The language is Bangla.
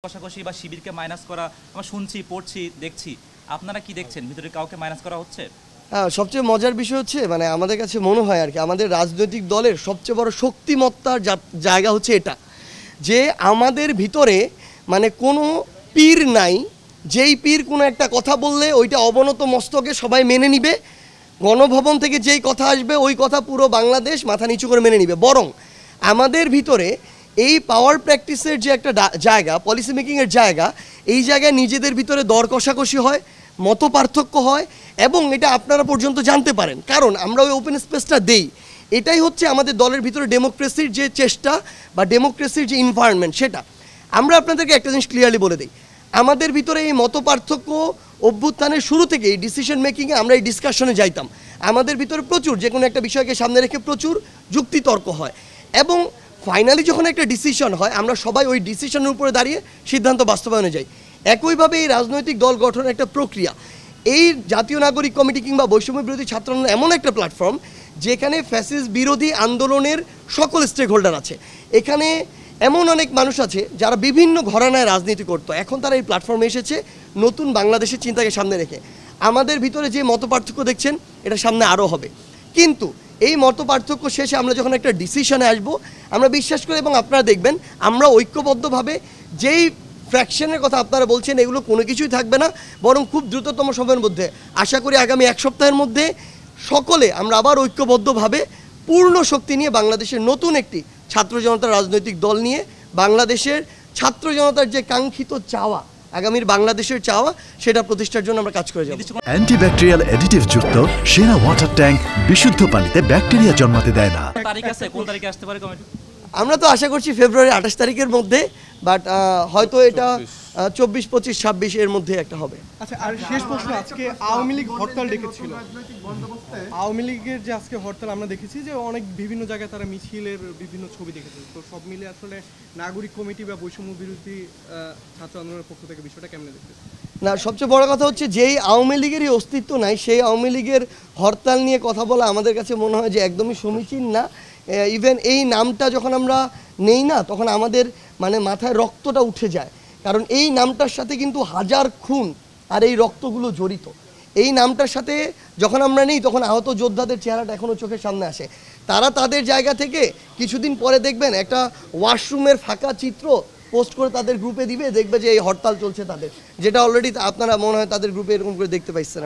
কষাকষি বা শিবিরকে মাইনাস করা আমরা শুনছি, পড়ছি, দেখছি। আপনারা কি দেখছেন, ভিতরে কাউকে মাইনাস করা হচ্ছে? হ্যাঁ, সবচেয়ে মজার বিষয় হচ্ছে মানে আমাদের কাছে মনে হয় আর কি আমাদের রাজনৈতিক দলের সবচেয়ে বড় শক্তিমত্তার জায়গা হচ্ছে এটা, যে আমাদের ভিতরে মানে কোনো পীর নাই, যেই পীর কোনো একটা কথা বললে ওইটা অবনত মস্তকে সবাই মেনে নিবে, গণভবন থেকে যেই কথা আসবে ওই কথা পুরো বাংলাদেশ মাথা নিচু করে মেনে নিবে। বরং আমাদের ভিতরে এই পাওয়ার প্র্যাকটিসের যে একটা জায়গা, পলিসি মেকিংয়ের জায়গা, এই জায়গায় নিজেদের ভিতরে দর কষাকষি হয়, মত পার্থক্য হয়, এবং এটা আপনারা পর্যন্ত জানতে পারেন, কারণ আমরা ওই ওপেন স্পেসটা দেই। এটাই হচ্ছে আমাদের দলের ভিতরে ডেমোক্রেসির যে চেষ্টা বা ডেমোক্রেসির যে এনভায়রনমেন্ট, সেটা আমরা আপনাদেরকে একটা জিনিস ক্লিয়ারলি বলে দিই। আমাদের ভিতরে এই মত পার্থক্য অভ্যুত্থানের শুরু থেকে এই ডিসিশন মেকিংয়ে আমরা এই ডিসকাশনে যাইতাম। আমাদের ভিতরে প্রচুর যে কোনো একটা বিষয়কে সামনে রেখে প্রচুর যুক্তিতর্ক হয়, এবং ফাইনালি যখন একটা ডিসিশন হয় আমরা সবাই ওই ডিসিশনের উপরে দাঁড়িয়ে সিদ্ধান্ত বাস্তবায়নে যাই। একইভাবে এই রাজনৈতিক দল গঠনের একটা প্রক্রিয়া, এই জাতীয় নাগরিক কমিটি কিংবা বৈষম্য বিরোধী ছাত্র আন্দোলন এমন একটা প্ল্যাটফর্ম যেখানে ফ্যাসিস্ট বিরোধী আন্দোলনের সকল স্টেক হোল্ডার আছে। এখানে এমন অনেক মানুষ আছে যারা বিভিন্ন ঘরানায় রাজনীতি করতো, এখন তারা এই প্ল্যাটফর্মে এসেছে নতুন বাংলাদেশের চিন্তাকে সামনে রেখে। আমাদের ভিতরে যে মত পার্থক্য দেখছেন এটা সামনে আরও হবে, কিন্তু এই মত পার্থক্য শেষে আমরা যখন একটা ডিসিশনে আসব, আমরা বিশ্বাস করি এবং আপনারা দেখবেন আমরা ঐক্যবদ্ধভাবে যেই ফ্র্যাকশনের কথা আপনারা বলছেন এগুলো কোনো কিছুই থাকবে না, বরং খুব দ্রুততম সময়ের মধ্যে, আশা করি আগামী এক সপ্তাহের মধ্যে সকলে আমরা আবার ঐক্যবদ্ধভাবে পূর্ণ শক্তি নিয়ে বাংলাদেশের নতুন একটি ছাত্র জনতার রাজনৈতিক দল নিয়ে বাংলাদেশের ছাত্র জনতার যে কাঙ্ক্ষিত চাওয়া, আগামীর বাংলাদেশের চাওয়া, সেটা প্রতিষ্ঠার জন্য আমরা কাজ করে যাব। অ্যান্টিব্যাকটেরিয়াল অ্যাডিটিভ যুক্ত সেরা ওয়াটার ট্যাঙ্ক বিশুদ্ধ পানিতে ব্যাকটেরিয়া জন্মাতে দেয় না। তারিখ আছে, কোন তারিখে আসতে পারে কমিটি? আমরা তো আশা করছি ফেব্রুয়ারি 28 তারিখের মধ্যে, বাট হয়তো এটা 24, 25, 26 এর মধ্যে একটা হবে। আচ্ছা, আর শেষ প্রশ্ন, আজকে আওয়ামী লীগ হরতাল ডেকেছিল। আওয়ামী লীগের যে আজকে হরতাল আমরা দেখেছি যে অনেক বিভিন্ন জায়গায় তারা মিছিলের বিভিন্ন ছবি দেখেছে, তো সব মিলে আসলে নাগরিক কমিটি বা বৈষম্য বিরোধী ছাত্র আন্দোলনের পক্ষ থেকে বিষয়টা কেমনে দেখতেছে? না, সবচেয়ে বড় কথা হচ্ছে যেই আওয়ামী লীগেরই অস্তিত্ব নাই সেই আওয়ামী লীগের হরতাল নিয়ে কথা বলা আমাদের কাছে মনে হয় যে একদমই সমীচীন না। ইভেন এই নামটা যখন আমরা নেই না, তখন আমাদের মানে মাথায় রক্তটা উঠে যায়, কারণ এই নামটার সাথে কিন্তু হাজার খুন আর এই রক্তগুলো জড়িত। এই নামটার সাথে যখন আমরা নেই তখন আহত যোদ্ধাদের চেহারাটা এখনও চোখের সামনে আসে। তারা তাদের জায়গা থেকে কিছুদিন পরে দেখবেন একটা ওয়াশরুমের ফাঁকা চিত্র পোস্ট করে তাদের গ্রুপে দিবে, দেখবে যে এই হরতাল চলছে তাদের, যেটা অলরেডি আপনারা মনে হয় তাদের গ্রুপে এরকম করে দেখতে পাইছেন।